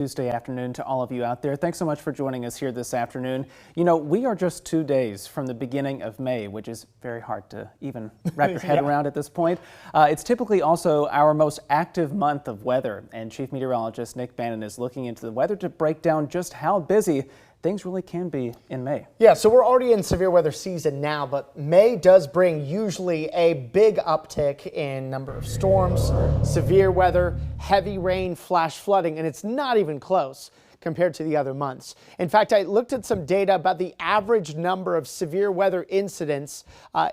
Tuesday afternoon to all of you out there. Thanks so much for joining us here this afternoon. You know, we are just 2 days from the beginning of May, which is very hard to even wrap your head around at this point. It's typically also our most active month of weather, and Chief Meteorologist Nick Bannin is looking into the weather to break down just how busy things really can be in May. Yeah, so we're already in severe weather season now, but May does bring usually a big uptick in number of storms, severe weather, heavy rain, flash flooding, and it's not even close compared to the other months. In fact, I looked at some data about the average number of severe weather incidents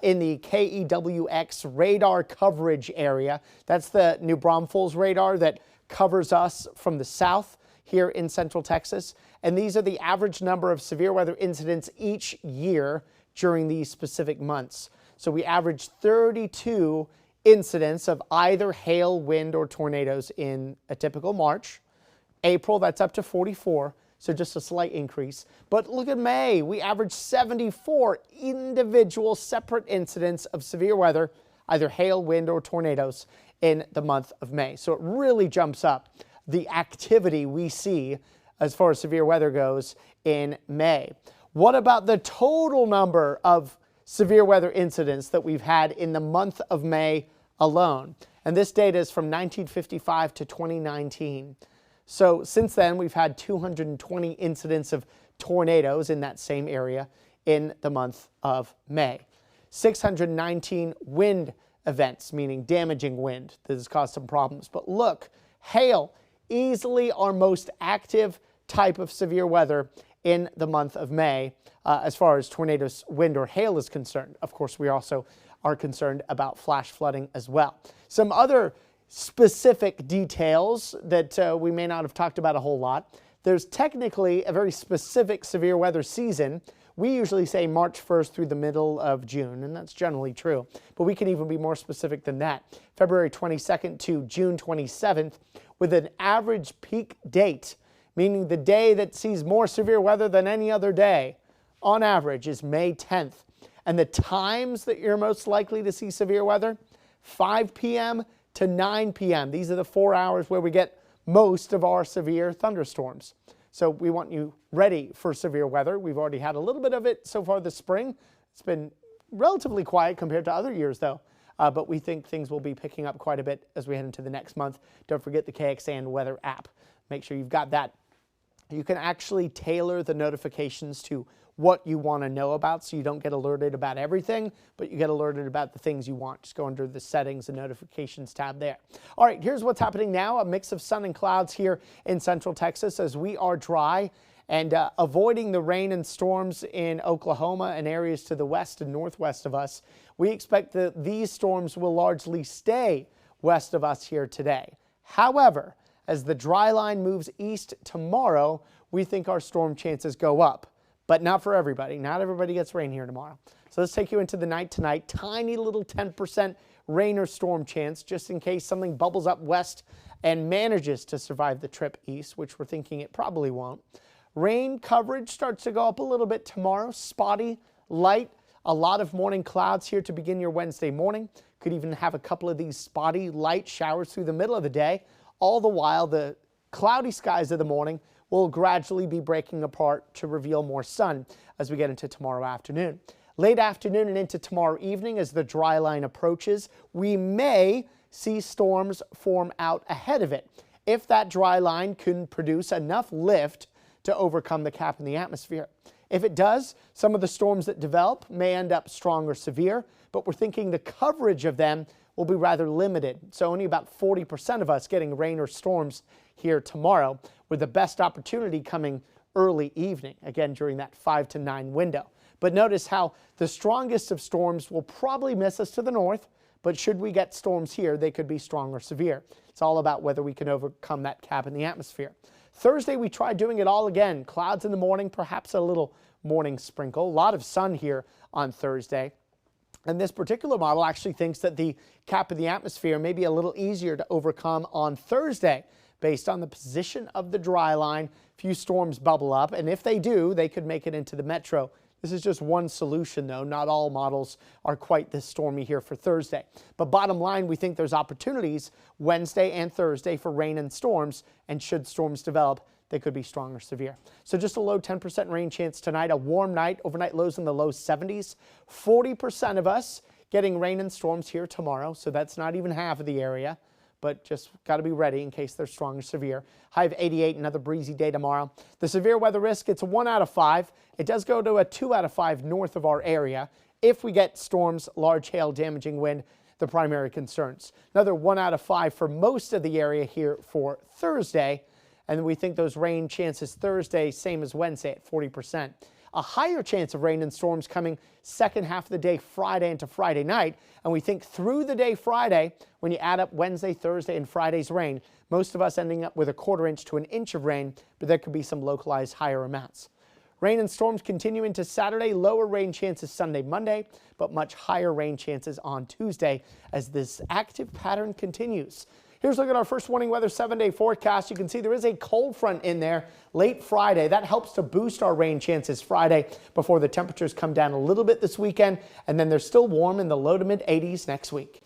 in the KEWX radar coverage area. That's the New Braunfels radar that covers us from the south here in Central Texas. And these are the average number of severe weather incidents each year during these specific months. So we average 32 incidents of either hail, wind, or tornadoes in a typical March. April, that's up to 44, so just a slight increase. But look at May, we average 74 individual separate incidents of severe weather, either hail, wind, or tornadoes in the month of May. So it really jumps up the activity we see as far as severe weather goes in May. What about the total number of severe weather incidents that we've had in the month of May alone? And this data is from 1955 to 2019. So since then, we've had 220 incidents of tornadoes in that same area in the month of May. 619 wind events, meaning damaging wind that has caused some problems. But look, hail, easily our most active type of severe weather in the month of May as far as tornadoes, wind, or hail is concerned. Of course, we also are concerned about flash flooding as well. Some other specific details that we may not have talked about a whole lot. There's technically a very specific severe weather season. We usually say March 1st through the middle of June, and that's generally true. But we can even be more specific than that. February 22nd to June 27th, with an average peak date, meaning the day that sees more severe weather than any other day, on average, is May 10th. And the times that you're most likely to see severe weather, 5 p.m. to 9 p.m. These are the 4 hours where we get most of our severe thunderstorms. So we want you ready for severe weather. We've already had a little bit of it so far this spring. It's been relatively quiet compared to other years, though. But we think things will be picking up quite a bit as we head into the next month. Don't forget the KXAN weather app. Make sure you've got that. You can actually tailor the notifications to what you want to know about, so you don't get alerted about everything, but you get alerted about the things you want. Just go under the settings and notifications tab there. All right, here's what's happening now. A mix of sun and clouds here in Central Texas as we are dry and avoiding the rain and storms in Oklahoma and areas to the west and northwest of us. We expect that these storms will largely stay west of us here today. However, as the dry line moves east tomorrow, we think our storm chances go up. But not for everybody. Not everybody gets rain here tomorrow. So let's take you into the night tonight. Tiny little 10% rain or storm chance just in case something bubbles up west and manages to survive the trip east, which we're thinking it probably won't. Rain coverage starts to go up a little bit tomorrow. Spotty, light, a lot of morning clouds here to begin your Wednesday morning. Could even have a couple of these spotty, light showers through the middle of the day. All the while, the cloudy skies of the morning will gradually be breaking apart to reveal more sun as we get into tomorrow afternoon. Late afternoon and into tomorrow evening, as the dry line approaches, we may see storms form out ahead of it, if that dry line can produce enough lift to overcome the cap in the atmosphere. If it does, some of the storms that develop may end up strong or severe, but we're thinking the coverage of them will be rather limited. So only about 40% of us getting rain or storms here tomorrow, with the best opportunity coming early evening, again during that 5 to 9 window. But notice how the strongest of storms will probably miss us to the north, but should we get storms here, they could be strong or severe. It's all about whether we can overcome that cap in the atmosphere. Thursday, we tried doing it all again. Clouds in the morning, perhaps a little morning sprinkle. A lot of sun here on Thursday. And this particular model actually thinks that the cap in the atmosphere may be a little easier to overcome on Thursday based on the position of the dry line. Few storms bubble up, and if they do, they could make it into the metro This is just one solution, though. Not all models are quite this stormy here for Thursday. But bottom line, we think there's opportunities Wednesday and Thursday for rain and storms, and should storms develop, they could be strong or severe. So just a low 10% rain chance tonight, a warm night, overnight lows in the low 70s. 40% of us getting rain and storms here tomorrow, so that's not even half of the area, but just got to be ready in case they're strong or severe. High of 88, another breezy day tomorrow. The severe weather risk, it's a 1 out of 5. It does go to a 2 out of 5 north of our area. If we get storms, large hail, damaging wind, the primary concerns. Another 1 out of 5 for most of the area here for Thursday. And we think those rain chances Thursday, same as Wednesday at 40%. A higher chance of rain and storms coming second half of the day, Friday into Friday night. And we think through the day Friday, when you add up Wednesday, Thursday, and Friday's rain, most of us ending up with a 1/4 inch to 1 inch of rain, but there could be some localized higher amounts. Rain and storms continue into Saturday, lower rain chances Sunday, Monday, but much higher rain chances on Tuesday as this active pattern continues. Here's a look at our first warning weather 7-day forecast. You can see there is a cold front in there late Friday. That helps to boost our rain chances Friday before the temperatures come down a little bit this weekend, and then they're still warm in the low to mid 80s next week.